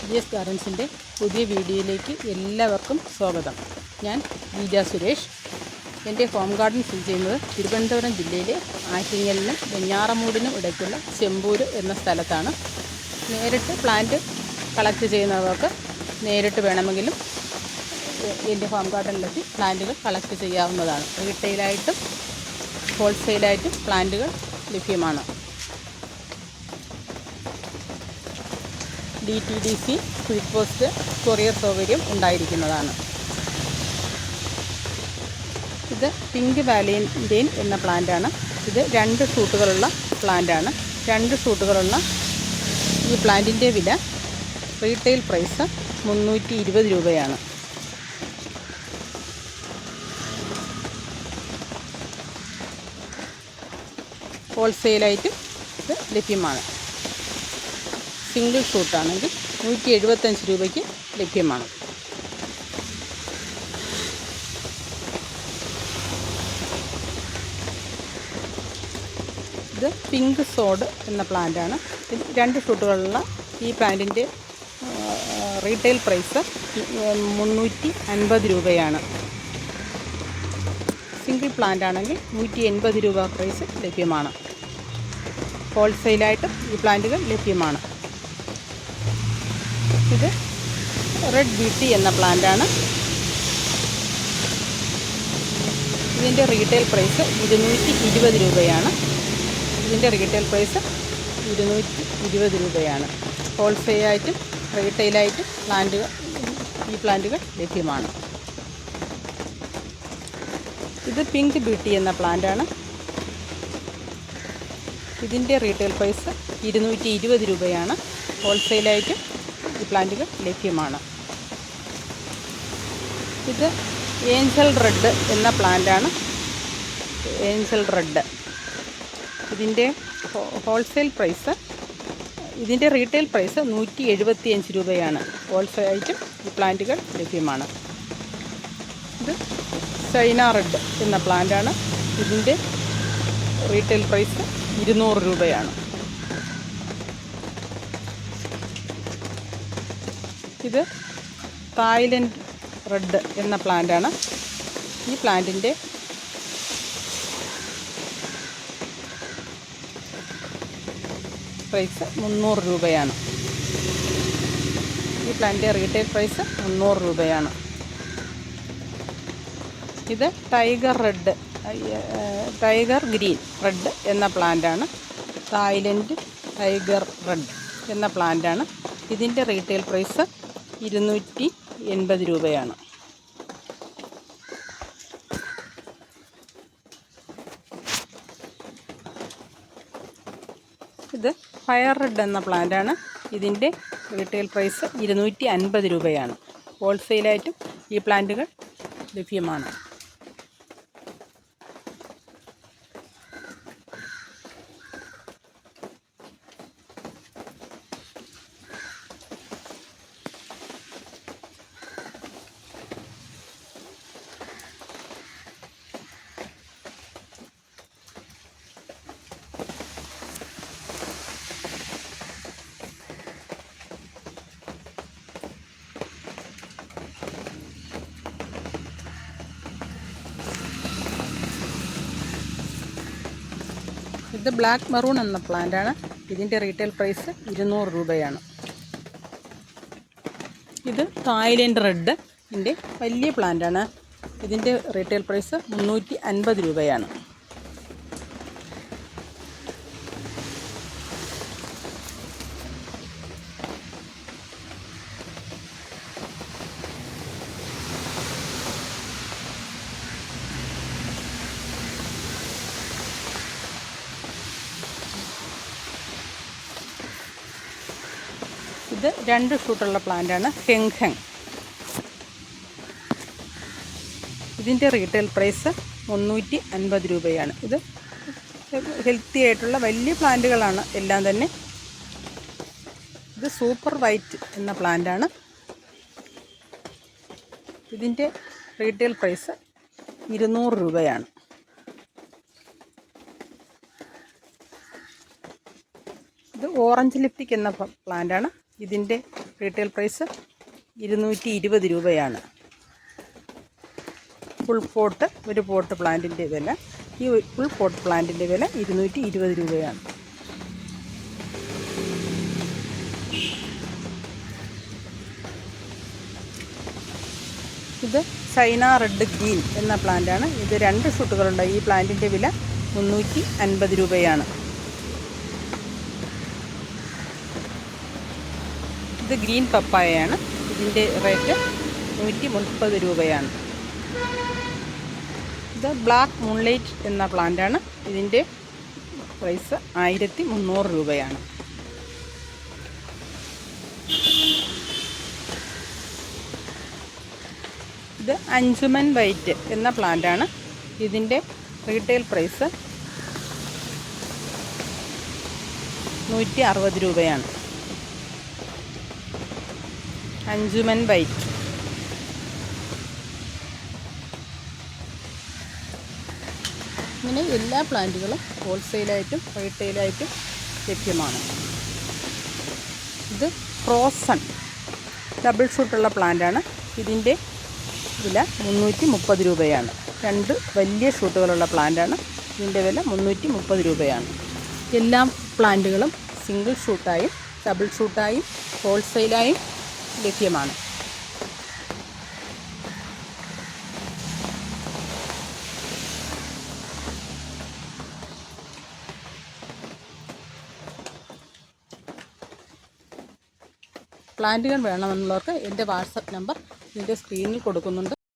GS ഗാർഡൻസിൻ്റെ പുതിയ വീഡിയോയിലേക്ക് എല്ലാവർക്കും സ്വാഗതം. ഞാൻ ഗീജ സുരേഷ്. എൻ്റെ ഹോം ഗാർഡൻ സ്ഥിതി ചെയ്യുന്നത് തിരുവനന്തപുരം ജില്ലയിലെ ആറ്റിങ്ങലിനും വെഞ്ഞാറമൂടിനും ഇടയ്ക്കുള്ള ചെമ്പൂര് എന്ന സ്ഥലത്താണ്. നേരിട്ട് പ്ലാന്റ് കളക്ട് ചെയ്യുന്നവർക്ക് നേരിട്ട് വേണമെങ്കിലും എൻ്റെ ഹോം ഗാർഡനിലെത്തി പ്ലാന്റുകൾ കളക്ട് ചെയ്യാവുന്നതാണ്. റീറ്റെയിലായിട്ടും ഹോൾസെയിലായിട്ടും പ്ലാന്റുകൾ ലഭ്യമാണ്. DTDC സ്പീഡ് പോസ്റ്റ് കൊറിയർ സൗകര്യം ഉണ്ടായിരിക്കുന്നതാണ്. ഇത് പിങ്ക് വാലന്റൈൻ എന്ന പ്ലാന്റാണ്. ഇത് 2 ഷൂട്ടുകളുള്ള പ്ലാന്റാണ്. 2 ഷൂട്ടുകളുള്ള ഈ പ്ലാന്റിൻ്റെ വില റീറ്റെയിൽ പ്രൈസ് 320 രൂപയാണ്. ഹോൾസെയിലായിട്ടും ഇത് ലഭ്യമാണ്. സിംഗിൾ ഷൂട്ടാണെങ്കിൽ 175 രൂപയ്ക്ക് ലഭ്യമാണ്. ഇത് പിങ്ക് സോഡ് എന്ന പ്ലാന്റാണ്. 2 ഷൂട്ടുകളുള്ള ഈ പ്ലാന്റിൻ്റെ റീറ്റെയിൽ പ്രൈസ് 350 രൂപയാണ്. സിംഗിൾ പ്ലാന്റ് ആണെങ്കിൽ 180 രൂപ പ്രൈസ് ലഭ്യമാണ്. ഹോൾസെയിലായിട്ടും ഈ പ്ലാന്റുകൾ ലഭ്യമാണ്. ഇത് റെഡ് ബ്യൂട്ടി എന്ന പ്ലാന്റാണ്. ഇതിൻ്റെ റീറ്റെയിൽ പ്രൈസ് 220 രൂപയാണ്. ഇതിൻ്റെ റീറ്റെയിൽ പ്രൈസ് 220 രൂപയാണ്. ഹോൾസെയിലായിട്ടും റീറ്റെയിലായിട്ടും ഈ പ്ലാന്റുകൾ ലഭ്യമാണ്. ഇത് പിങ്ക് ബ്യൂട്ടി എന്ന പ്ലാന്റാണ്. ഇതിൻ്റെ റീറ്റെയിൽ പ്രൈസ് 220 രൂപയാണ്. ഹോൾസെയിലായിട്ടും ഈ പ്ലാന്റുകൾ ലഭ്യമാണ്. ഇത് ഏഞ്ചൽ റെഡ് എന്ന പ്ലാന്റാണ്. ഏഞ്ചൽ റെഡ് ഇതിൻ്റെ ഹോൾസെയിൽ പ്രൈസ് ഇതിൻ്റെ റീറ്റെയിൽ പ്രൈസ് 175 രൂപയാണ്. ഹോൾസെയിലായിട്ടും ഈ പ്ലാന്റുകൾ ലഭ്യമാണ്. ഇത് ചൈന റെഡ് എന്ന പ്ലാന്റാണ്. ഇതിൻ്റെ റീറ്റെയിൽ പ്രൈസ് 200 രൂപയാണ്. ഇത് തായ്ലൻഡ് റെഡ് എന്ന പ്ലാന്റാണ്. ഈ പ്ലാന്റിൻ്റെ പ്രൈസ് 300 രൂപയാണ്. ഈ പ്ലാന്റിൻ്റെ റീറ്റെയിൽ പ്രൈസ് 300 രൂപയാണ്. ഇത് ടൈഗർ ഗ്രീൻ റെഡ് എന്ന പ്ലാന്റാണ്. തായ്ലൻഡ് ടൈഗർ റെഡ് എന്ന പ്ലാന്റാണ്. ഇതിൻ്റെ റീറ്റെയിൽ പ്രൈസ് 280 രൂപയാണ്. ഇത് ഫയർ റെഡ് എന്ന പ്ലാന്റാണ്. ഇതിൻ്റെ റീറ്റെയിൽ പ്രൈസ് 250 രൂപയാണ്. ഹോൾസെയിലായിട്ടും ഈ പ്ലാന്റുകൾ ലഭ്യമാണ്. ഇത് ബ്ലാക്ക് മെറൂൺ എന്ന പ്ലാന്റാണ്. ഇതിൻ്റെ റീറ്റെയിൽ പ്രൈസ് 200 രൂപയാണ്. ഇത് തായ്ലൻഡ് റെഡ് ഇതിൻ്റെ വലിയ പ്ലാന്റാണ്. ഇതിൻ്റെ റീറ്റെയിൽ പ്രൈസ് 350 രൂപയാണ്. ഇത് 2 ഷൂട്ടുള്ള പ്ലാന്റാണ്. ഹെങ്. ഇതിൻ്റെ റീറ്റെയിൽ പ്രൈസ് 350 രൂപയാണ്. ഇത് ഹെൽത്തി ആയിട്ടുള്ള വലിയ പ്ലാന്റുകളാണ് എല്ലാം തന്നെ. ഇത് സൂപ്പർ വൈറ്റ് എന്ന പ്ലാന്റാണ്. ഇതിൻ്റെ റീറ്റെയിൽ പ്രൈസ് 200 രൂപയാണ്. ഇത് ഓറഞ്ച് ലിപ്റ്റിക് എന്ന പ്ലാന്റാണ്. ഇതിൻ്റെ റീറ്റെയിൽ പ്രൈസ് 220 രൂപയാണ്. ഫുൾ പോട്ട് ഒരു പോട്ട് പ്ലാന്റിൻ്റെ വില, ഈ ഫുൾ പോട്ട് പ്ലാന്റിൻ്റെ വില 220 രൂപയാണ്. ഇത് ചൈന റെഡ് ഗ്രീൻ എന്ന പ്ലാന്റാണ്. ഇത് 2 ഷൂട്ടുകളുണ്ട്. ഈ പ്ലാന്റിൻ്റെ വില 350 രൂപയാണ്. ഇത് ഗ്രീൻ പപ്പായയാണ്. ഇതിൻ്റെ റേറ്റ് 130 രൂപയാണ്. ഇത് ബ്ലാക്ക് മൂൺലൈറ്റ് എന്ന പ്ലാന്റാണ്. ഇതിൻ്റെ പ്രൈസ് 1300 രൂപയാണ്. ഇത് അഞ്ചുമൻ വൈറ്റ് എന്ന പ്ലാന്റാണ്. ഇതിൻ്റെ റീറ്റെയിൽ പ്രൈസ് 160 രൂപയാണ്. അഞ്ചുമൻ വൈറ്റ്. ഇങ്ങനെ എല്ലാ പ്ലാന്റുകളും ഹോൾസെയിലായിട്ടും റീറ്റെയിലായിട്ടും ലഭ്യമാണ്. ഇത് ഫ്രോസൺ ഡബിൾ ഷൂട്ടുള്ള പ്ലാന്റാണ്. ഇതിൻ്റെ വില 330 രൂപയാണ്. 2 വലിയ ഷൂട്ടുകളുള്ള പ്ലാന്റാണ്. ഇതിൻ്റെ വില 330 രൂപയാണ്. എല്ലാ പ്ലാന്റുകളും സിംഗിൾ ഷൂട്ടായും ഡബിൾ ഷൂട്ടായും ഹോൾസെയിലായും ലഭ്യമാണ്. പ്ലാന്റുകൾ വേണമെന്നുള്ളവർക്ക് എൻ്റെ വാട്സപ്പ് നമ്പർ ഇതിൻ്റെ സ്ക്രീനിൽ കൊടുക്കുന്നുണ്ട്.